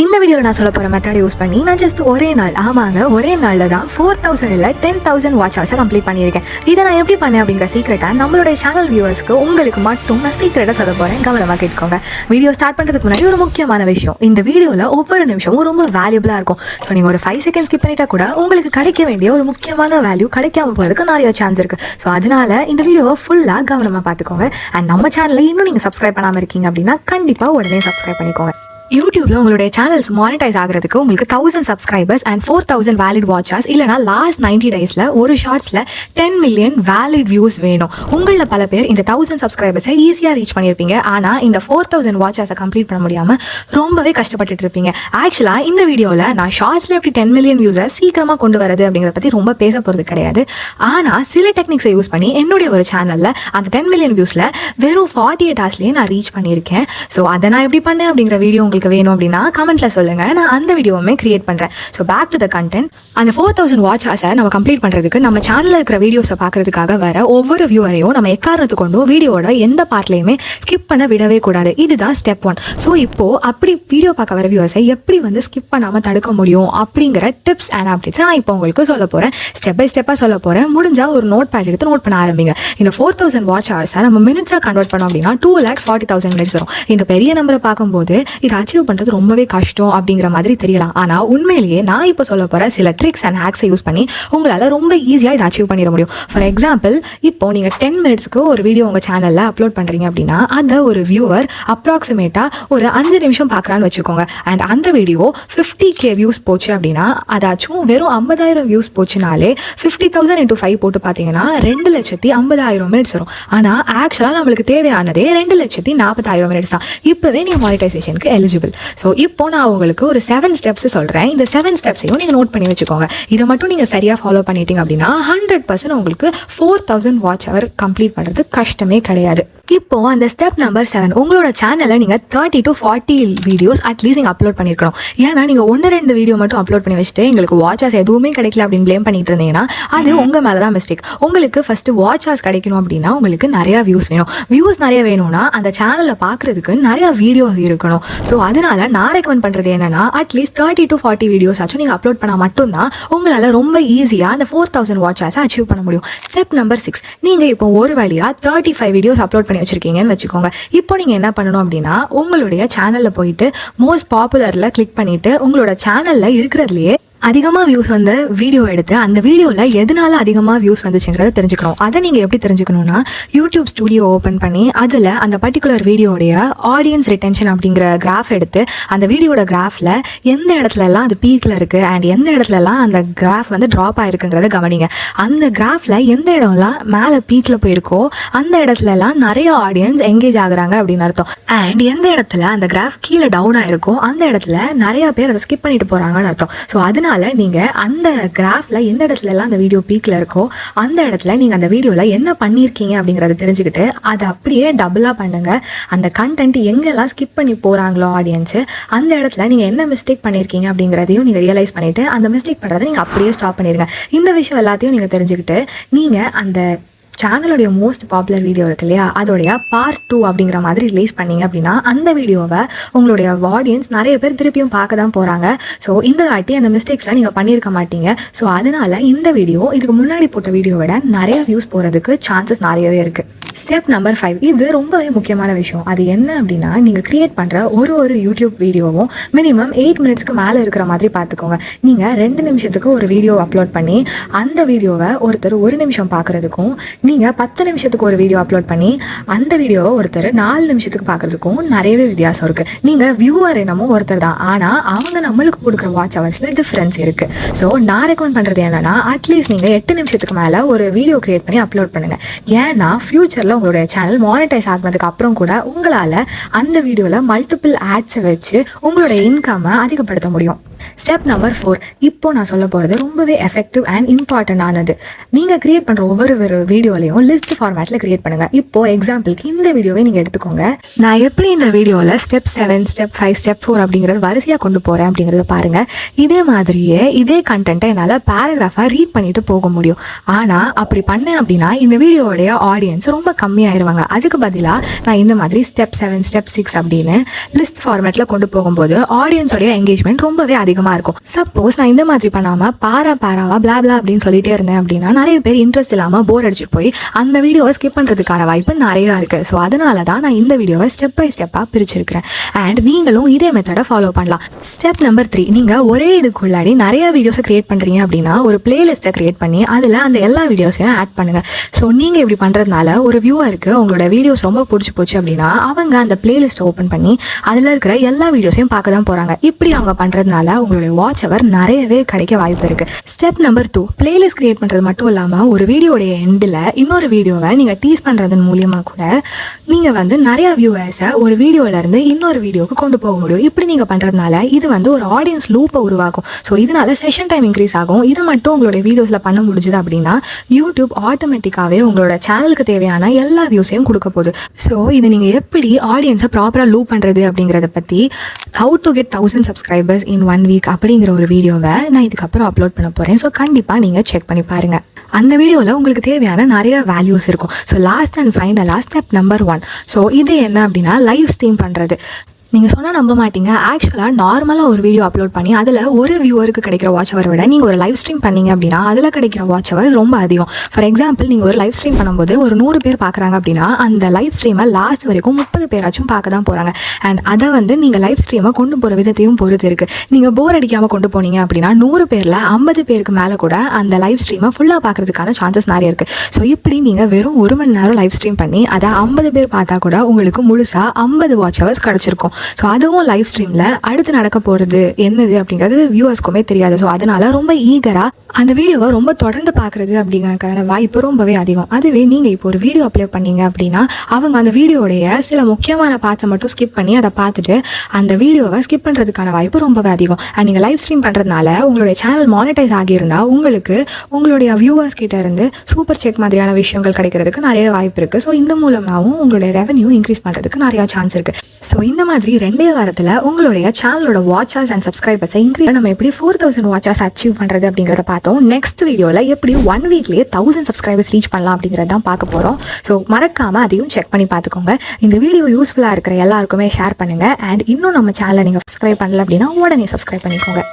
இந்த வீடியோவில் நான் சொல்ல போகிற மெத்தட் யூஸ் பண்ணி நான் ஜஸ்ட் ஒரே நாளில் தான் 4000 இல்லை 10,000 வாட்ச் ஹவர்ஸை கம்ப்ளீட் பண்ணியிருக்கேன். இதை நான் எப்படி பண்ணேன் அப்படிங்கிற சீக்ரெட்டை நம்மளுடைய சேனல் வியூவர்ஸ்க்கு உங்களுக்கு மட்டும் நான் சீக்ரெட்டாக சொல்ல போகிறேன். கவனமாக கேட்டுக்கோங்க. வீடியோ ஸ்டார்ட் பண்ணுறதுக்கு முன்னாடி ஒரு முக்கியமான விஷயம், இந்த வீடியோவில் ஒவ்வொரு நிமிஷமும் ரொம்ப வேல்யூபிளாக இருக்கும். ஸோ நீங்கள் ஒரு 5 செகண்ட்ஸ் ஸ்கிப் பண்ணிட்டா கூட உங்களுக்கு கிடைக்க வேண்டிய ஒரு முக்கியமான வேல்யூ கிடைக்காம போகிறதுக்கு நிறைய சான்ஸ் இருக்குது. ஸோ அதனால இந்த வீடியோவை ஃபுல்லாக கவனமாக பார்த்துக்கோங்க. அண்ட் நம்ம சேனலில் இன்னும் நீங்கள் சப்ஸ்கிரைப் பண்ணாமல் இருக்கீங்க அப்படின்னா கண்டிப்பாக உடனே சப்ஸ்கிரைப் பண்ணிக்கோங்க. யூடியூப்ல உங்களுடைய சேனல்ஸ் மானிட்டைஸ் ஆகிறதுக்கு உங்களுக்கு 1000 சப்ஸ்கிரைபர்ஸ் அண்ட் 4000 வேலிட் வாட்சர்ஸ் இல்லைனா லாஸ்ட் 90 டேஸில் ஒரு ஷார்ட்ஸில் 10 மில்லியன் வேலிட் வியூஸ் வேணும். உங்களில் பல பேர் இந்த 1000 சப்ஸ்கிரைபர்ஸை ஈஸியாக ரீச் பண்ணியிருப்பீங்க. ஆனால் இந்த 4000 வாட்சர்ஸை கம்ப்ளீட் பண்ண முடியாமல் ரொம்பவே கஷ்டப்பட்டுட்டு இருப்பீங்க. ஆக்சுவலாக இந்த வீடியோவில் நான் ஷார்ட்ஸில் எப்படி 10 மில்லியன் வியூஸை சீக்கிரமாக கொண்டு வரது அப்படிங்கிறத பற்றி ரொம்ப பேச போகிறது கிடையாது. ஆனால் சில டெக்னிக்ஸை யூஸ் பண்ணி என்னுடைய ஒரு சேனலில் அந்த 10 மில்லியன் வியூஸில் வெறும் 48 ஹவர்ஸ்லேயே நான் ரீச் பண்ணியிருக்கேன். ஸோ அதை நான் எப்படி பண்ணேன் அப்படிங்கிற வீடியோ உங்களுக்கு வேணும் அப்படின்னா கமெண்ட்ல சொல்லுங்க, நான் அந்த வீடியோவுமே கிரியேட் பண்றேன். So back to the content. அந்த 4000 வாட்ச் ஹவர்ஸை நம்ம கம்ப்ளீட் பண்றதுக்கு நம்ம சேனல்ல இருக்கிற வீடியோஸை பார்க்கறதுக்காக வர ஒவ்வொரு வியூவரையும் நம்ம எக்காரணத்து கொண்டும் வீடியோட எந்த பார்ட்லையுமே ஸ்கிப் பண்ண விடவே கூடாது. இதுதான் ஸ்டெப் 1. ஸோ இப்போ அப்படி வீடியோ பார்க்க வர வியூவர்ஸை எப்படி ஸ்கிப் பண்ணாம தடுக்க முடியும் அப்படிங்கிற டிப்ஸ் அண்ட் அப்டேட்ஸ் நான் இப்போ உங்களுக்கு சொல்ல போறேன். ஸ்டெப் பை ஸ்டெப்பா சொல்ல போறேன். முடிஞ்சா ஒரு நோட் பேட் எடுத்து நோட் பண்ண ஆரம்பிங்க. இந்த 4000 வாட்ச் ஹவர்ஸை நம்ம மினிட்ஸா கன்வெர்ட் பண்ணோம் அப்படின்னா 2,40,000 மினிட்ஸ் வரும். இந்த பெரிய நம்பரை பார்க்கும்போது இதை அச்சீவ் பண்றது ரொம்பவே கஷ்டம் அப்படிங்கிற மாதிரி தெரியலாம். ஆனா உண்மையிலேயே நான் இப்போ சொல்ல போற சில ட்ரிக்ஸ் அண்ட் ஹேக்ஸை யூஸ் பண்ணி உங்களால ரொம்ப ஈஸியா இதை அச்சீவ் பண்ணிட முடியும். ஃபார் எக்ஸாம்பிள், இப்போ நீங்க 10 மினிட்ஸ்க்கு ஒரு வீடியோ உங்க சேனல்ல அப்லோட் பண்றீங்க அப்படின்னா அந்த ஒரு வியூவர் அப்ராக்சிமேட்டா ஒரு 5 நிமிஷம் பார்க்கறான்னு வச்சுக்கோங்க. அண்ட் அந்த வீடியோ 50K வியூஸ் போச்சு அப்படின்னா அதாச்சும் வெறும் 50,000 வியூஸ் போச்சுனாலே 50,000 into 5 போட்டு பார்த்தீங்கன்னா 2,50,000 மினிட்ஸ் வரும். ஆனா ஆக்சுவலா நம்மளுக்கு தேவையானதே 2,40,000 மினிட்ஸ் தான். இப்பவே நீங்க மானிட்டைசேஷனுக்கு எலிஜிபிள். ஸோ இப்போ நான் உங்களுக்கு ஒரு 7 ஸ்டெப்ஸ் சொல்கிறேன். இந்த 7 ஸ்டெப்ஸையும் நீங்கள் நோட் பண்ணி வச்சுக்கோங்க. இதை மட்டும் நீங்கள் சரியாக ஃபாலோ பண்ணிட்டீங்க அப்படின்னா 100% உங்களுக்கு 4000 வாட்ச் ஹவர் கம்ப்ளீட் பண்ணுறது கஷ்டமே கிடையாது. இப்போ அந்த ஸ்டெப் நம்பர் 7, உங்களோட சேனலில் நீங்கள் 30 to 40 வீடியோஸ் அட்லீஸ்ட் நீங்கள் அப்லோட் பண்ணியிருக்கணும். ஏன்னா நீங்கள் 1-2 வீடியோ மட்டும் அப்லோட் பண்ணி வச்சுட்டு எங்களுக்கு வாட்சர்ஸ் எதுவுமே கிடைக்கல அப்படின்னு ப்ளேம் பண்ணிட்டு இருந்தீங்கன்னா அது உங்கள் மேலே தான் மிஸ்டேக். உங்களுக்கு ஃபஸ்ட்டு வாட்சர்ஸ் கிடைக்கணும் அப்படின்னா உங்களுக்கு நிறையா வியூஸ் வேணும். வியூஸ் நிறைய வேணும்னா அந்த சேனலில் பார்க்குறதுக்கு நிறையா வீடியோஸ் இருக்கணும். ஸோ அதனால நான் ரெக்கமெண்ட் பண்ணுறது என்னன்னா அட்லீஸ்ட் 30 to 40 வீடியோஸ் ஆச்சும் நீங்கள் அப்லோட் பண்ணால் மட்டும்தான் உங்களால் ரொம்ப ஈஸியாக அந்த 4000 வாட்சர்ஸை அச்சீவ் பண்ண முடியும். ஸ்டெப் நம்பர் 6, நீங்கள் இப்போ ஒரு வழியாக 35 வீடியோஸ் அப்லோட் பண்ணி வச்சிருக்கீங்கன்னு வச்சுக்கோங்க. இப்போ நீங்க என்ன பண்ணணும் அப்படின்னா உங்களுடைய சேனல்ல போயிட்டு மோஸ்ட் பாப்புலர்ல கிளிக் பண்ணிட்டு உங்களோட சேனல்ல இருக்கிறதுலயே அதிகமாக வியூஸ் வந்த வீடியோ எடுத்து அந்த வீடியோவில் எதனால அதிகமாக வியூஸ் வந்துச்சுங்கிறத தெரிஞ்சுக்கணும். அதை நீங்கள் எப்படி தெரிஞ்சுக்கணும்னா யூடியூப் ஸ்டுடியோ ஓப்பன் பண்ணி அதில் அந்த பர்டிகுலர் வீடியோடைய ஆடியன்ஸ் ரிட்டென்ஷன் அப்படிங்கிற கிராஃப் எடுத்து அந்த வீடியோட கிராஃபில் எந்த இடத்துலலாம் அது பீக்கில் இருக்குது அண்ட் எந்த இடத்துலலாம் அந்த கிராஃப் ட்ராப் ஆகிருக்குங்கிறத கவனிங்க. அந்த கிராஃபில் எந்த இடம்லாம் மேலே பீக்கில் போயிருக்கோ அந்த இடத்துலலாம் நிறைய ஆடியன்ஸ் எங்கேஜ் ஆகுறாங்க அப்படின்னு அர்த்தம். அண்ட் எந்த இடத்துல அந்த கிராஃப் கீழே டவுன் ஆகிருக்கோ அந்த இடத்துல நிறைய பேர் அதை ஸ்கிப் பண்ணிட்டு போகிறாங்கன்னு அர்த்தம். ஸோ அதனால நீங்கள் அந்த கிராஃபில் எந்த இடத்துலலாம் அந்த வீடியோ பீக்கில் இருக்கோ அந்த இடத்துல நீங்கள் அந்த வீடியோவில் என்ன பண்ணியிருக்கீங்க அப்படிங்கிறத தெரிஞ்சுக்கிட்டு அதை அப்படியே டபுளாக பண்ணுங்க. அந்த கண்டென்ட் எங்கெல்லாம் ஸ்கிப் பண்ணி போகிறாங்களோ ஆடியன்ஸு அந்த இடத்துல நீங்கள் என்ன மிஸ்டேக் பண்ணியிருக்கீங்க அப்படிங்கிறதையும் நீங்கள் ரியலைஸ் பண்ணிவிட்டு அந்த மிஸ்டேக் பண்ணுறதை நீங்கள் அப்படியே ஸ்டாப் பண்ணிடுங்க. இந்த விஷயம் எல்லாத்தையும் நீங்கள் தெரிஞ்சுக்கிட்டு நீங்கள் அந்த சேனலுடைய மோஸ்ட் பாப்புலர் வீடியோ இருக்கு இல்லையா, அதோடைய பார்ட் 2 அப்படிங்கிற மாதிரி ரிலீஸ் பண்ணீங்க அப்படின்னா அந்த வீடியோவை உங்களுடைய ஆடியன்ஸ் நிறைய பேர் திருப்பியும் பார்க்க தான் போகிறாங்க. ஸோ இந்த வாட்டி அந்த மிஸ்டேக்ஸ்லாம் நீங்கள் பண்ணியிருக்க மாட்டீங்க. ஸோ அதனால இந்த வீடியோ இதுக்கு முன்னாடி போட்ட வீடியோ விட நிறைய வியூஸ் போகிறதுக்கு சான்சஸ் நிறையவே இருக்குது. ஸ்டெப் நம்பர் 5, இது ரொம்பவே முக்கியமான விஷயம். அது என்ன அப்படின்னா நீங்கள் கிரியேட் பண்ணுற ஒரு யூடியூப் வீடியோவும் மினிமம் 8 மினிட்ஸ்க்கு மேலே இருக்கிற மாதிரி பார்த்துக்கோங்க. நீங்கள் 2 நிமிஷத்துக்கு ஒரு வீடியோ அப்லோட் பண்ணி அந்த வீடியோவை ஒருத்தர் 1 நிமிஷம் பார்க்குறதுக்கும் நீங்கள் 10 நிமிஷத்துக்கு ஒரு வீடியோ அப்லோட் பண்ணி அந்த வீடியோவை ஒருத்தர் 4 நிமிஷத்துக்கு பார்க்குறதுக்கும் நிறையவே வித்தியாசம் இருக்குது. நீங்கள் வியூவர் என்னமோ ஒருத்தர் தான், ஆனால் அவங்க நம்மளுக்கு கொடுக்குற வாட்ச் ஹவர்ஸில் டிஃப்ரென்ஸ் இருக்குது. ஸோ நான் ரெக்கமெண்ட் பண்ணுறது என்னன்னா அட்லீஸ்ட் நீங்கள் 8 நிமிஷத்துக்கு மேலே ஒரு வீடியோ கிரியேட் பண்ணி அப்லோட் பண்ணுங்கள். ஏன்னா ஃபியூச்சரில் உங்களுடைய சேனல் மானிட்டைஸ் ஆகினதுக்கு அப்புறம் கூட உங்களால் அந்த வீடியோவில் மல்டிபிள் ஆட்ஸை வச்சு உங்களோட இன்கம்மை அதிகப்படுத்த முடியும். Step number 4. இப்போ நான் சொல்ல போகிறது ரொம்பவே எஃபெக்டிவ் அண்ட் இம்பார்ட்டன்டானது. நீங்கள் கிரியேட் பண்ணுற ஒவ்வொரு வீடியோலையும் லிஸ்ட் ஃபார்மேட்டில் கிரியேட் பண்ணுங்கள். இப்போ எக்ஸாம்பிளுக்கு இந்த வீடியோவை நீங்கள் எடுத்துக்கோங்க. நான் எப்படி இந்த வீடியோவில் ஸ்டெப் 7, ஸ்டெப் 5, ஸ்டெப் 4 அப்படிங்கிறது வரிசையாக கொண்டு போகிறேன் அப்படிங்கிறத பாருங்கள். இதே மாதிரியே இதே கண்டென்ட்டை என்னால் பேராகிராஃபாக ரீட் பண்ணிட்டு போக முடியும். ஆனால் அப்படி பண்ணேன் அப்படின்னா இந்த வீடியோடைய ஆடியன்ஸ் ரொம்ப கம்மியாயிருவாங்க. அதுக்கு பதிலாக நான் இந்த மாதிரி ஸ்டெப் 7, ஸ்டெப் 6 அப்படின்னு லிஸ்ட் ஃபார்மேட்டில் கொண்டு போகும்போது ஆடியன்ஸோடைய என்கேஜ்மெண்ட் ரொம்பவே அதிகமாக இருக்கும். சப்போஸ் நான் இந்த மாதிரி பண்ணாமல் பாராவா பிளாப்லா அப்படின்னு சொல்லிட்டே இருந்தேன் அப்படின்னா நிறைய பேர் இன்ட்ரெஸ்ட் இல்லாமல் போர் அடிச்சுட்டு போய் அந்த வீடியோவை ஸ்கிப் பண்ணுறதுக்கான வாய்ப்பு நிறையா இருக்குது. ஸோ அதனால தான் நான் இந்த வீடியோவை ஸ்டெப் பை ஸ்டெப்பாக பிரிச்சிருக்கிறேன். அண்ட் நீங்களும் இதே மெத்தடை ஃபாலோ பண்ணலாம். ஸ்டெப் நம்பர் 3, நீங்கள் ஒரே இதுக்குள்ளாடி நிறைய வீடியோஸை கிரியேட் பண்ணுறீங்க அப்படின்னா ஒரு பிளேலிஸ்ட்டை கிரியேட் பண்ணி அதில் அந்த எல்லா வீடியோஸையும் ஆட் பண்ணுங்கள். ஸோ நீங்கள் இப்படி பண்ணுறதுனால ஒரு வியூவருக்கு உங்களோட வீடியோஸ் ரொம்ப பிடிச்சி போச்சு அப்படின்னா அவங்க அந்த பிளேலிஸ்ட்டை ஓப்பன் பண்ணி அதில் இருக்கிற எல்லா வீடியோஸையும் பார்க்க தான் போகிறாங்க. இப்படி அவங்க பண்ணுறதுனால உங்களுடைய வாட்ச் அவர் நிறையவே கிடைக்க வாய்ப்பு இருக்குது. ஸ்டெப் நம்பர் 2, பிளேலிஸ்ட் கிரியேட் பண்ணுறது மட்டும் இல்லாமல் ஒரு வீடியோடைய எண்டில் இன்னொரு வீடியோவை நீங்கள் டீஸ் பண்ணுறதன் மூலியமாக கூட நீங்கள் வந்து நிறையா வியூவர்ஸை ஒரு வீடியோவிலேருந்து இன்னொரு வீடியோவுக்கு கொண்டு போக முடியும். இப்படி நீங்கள் பண்ணுறதுனால இது வந்து ஒரு ஆடியன்ஸ் லூப்பை உருவாக்கும். ஸோ இதனால செஷன் டைம் இன்க்ரீஸ் ஆகும். இது மட்டும் உங்களுடைய வீடியோஸில் பண்ண முடிஞ்சுது அப்படின்னா யூடியூப் ஆட்டோமேட்டிக்காகவே உங்களோட சேனலுக்கு தேவையான எல்லா வியூஸையும் கொடுக்க போகுது. ஸோ இதை நீங்கள் எப்படி ஆடியன்ஸை ப்ராப்பராக லூப் பண்ணுறது அப்படிங்கிறத பற்றி how to get 1000 subscribers in 1 week அப்படிங்கிற ஒரு வீடியோவை நான் இதுக்கப்புறம் அப்லோட் பண்ண போகிறேன். ஸோ கண்டிப்பாக நீங்கள் செக் பண்ணி பாருங்கள். அந்த வீடியோவில் உங்களுக்கு தேவையான நிறைய வேல்யூஸ் இருக்கும். ஸோ லாஸ்ட் அண்ட் ஃபைனலாக ஸ்டெப் நம்பர் 1. ஸோ இது என்ன அப்படின்னா லைவ் ஸ்ட்ரீம் பண்ணுறது. நீங்கள் சொன்னால் நம்ப மாட்டீங்க. ஆக்சுவலாக நார்மலாக ஒரு வீடியோ அப்லோட் பண்ணி அதில் ஒரு வியூவருக்கு கிடைக்கிற வாட்ச் அவரை விட நீங்கள் ஒரு லைவ் ஸ்ட்ரீம் பண்ணீங்க அப்படின்னா அதில் கிடைக்கிற வாட்ச் அவர் ரொம்ப அதிகம். ஃபார் எக்ஸாம்பிள், நீங்கள் ஒரு லைவ் ஸ்ட்ரீம் பண்ணும்போது ஒரு 100 பேர் பார்க்குறாங்க அப்படின்னா அந்த லைவ் ஸ்ட்ரீமை லாஸ்ட் வரைக்கும் 30 பேராச்சும் பார்க்க தான் போகிறாங்க. அண்ட் அதை வந்து நீங்கள் லைவ் ஸ்ட்ரீமை கொண்டு போகிற விதத்தையும் பொறுத்து இருக்குது. நீங்கள் போர் அடிக்காமல் கொண்டு போனீங்க அப்படின்னா 100 பேரில் 50 பேருக்கு மேலே கூட அந்த லைவ் ஸ்ட்ரீமை ஃபுல்லாக பார்க்குறதுக்கான சான்சஸ் நிறைய இருக்குது. ஸோ இப்படி நீங்கள் வெறும் 1 மணி நேரம் லைவ் ஸ்ட்ரீம் பண்ணி அதை 50 பேர் பார்த்தா கூட உங்களுக்கு முழுசாக 50 வாட்ச் ஹவர்ஸ் கிடச்சிருக்கும். ஸோ அதுவும் லைவ் ஸ்ட்ரீமில் அடுத்து நடக்க போகிறது என்னது அப்படிங்கிறது வியூவர்ஸ்க்குமே தெரியாது. ஸோ அதனால ரொம்ப ஈகராக அந்த வீடியோவை ரொம்ப தொடர்ந்து பார்க்குறது அப்படிங்கிறதுக்கான வாய்ப்பு ரொம்பவே அதிகம். அதுவே நீங்கள் இப்போ ஒரு வீடியோ அப்லோட் பண்ணீங்க அப்படின்னா அவங்க அந்த வீடியோடைய சில முக்கியமான பார்ட்ஸை மட்டும் ஸ்கிப் பண்ணி அதை பார்த்துட்டு அந்த வீடியோவை ஸ்கிப் பண்ணுறதுக்கான வாய்ப்பு ரொம்பவே அதிகம். அண்ட் நீங்கள் லைவ் ஸ்ட்ரீம் பண்ணுறதுனால உங்களுடைய சேனல் மானிட்டைஸ் ஆகியிருந்தால் உங்களுக்கு உங்களுடைய வியூவர்ஸ் கிட்ட இருந்து சூப்பர் செக் மாதிரியான விஷயங்கள் கிடைக்கிறதுக்கு நிறைய வாய்ப்பு இருக்குது. ஸோ இந்த மூலமாகவும் உங்களுடைய ரெவன்யூ இன்க்ரீஸ் பண்ணுறதுக்கு நிறையா சான்ஸ் இருக்குது. ஸோ இந்த மாதிரி 2 வாரத்தில் உங்களுடைய சேனலோட வாட்சர்ஸ் அண்ட் சப்ஸ்கிரைபர்ஸை இன்க்ரீஸ் நம்ம எப்படி 4000 வாட்சர்ஸ் அச்சீவ் பண்ணுறது அப்படிங்கிறத பார்த்தோம். நெக்ஸ்ட் வீடியோவில் எப்படி 1 வீக்லேயே 1000 சப்ஸ்கிரைபர்ஸ் ரீச் பண்ணலாம் அப்படிங்கிறத தான் பார்க்க போகிறோம். ஸோ மறக்காமல் அதையும் செக் பண்ணி பார்த்துக்கோங்க. இந்த வீடியோ யூஸ்ஃபுல்லாக இருக்கிற எல்லாருக்குமே ஷேர் பண்ணுங்கள். அண்ட் இன்னும் நம்ம சேனலை நீங்கள் சப்ஸ்கிரைப் பண்ணல அப்படின்னா உடனே சப்ஸ்கிரைப் பண்ணிக்கோங்க.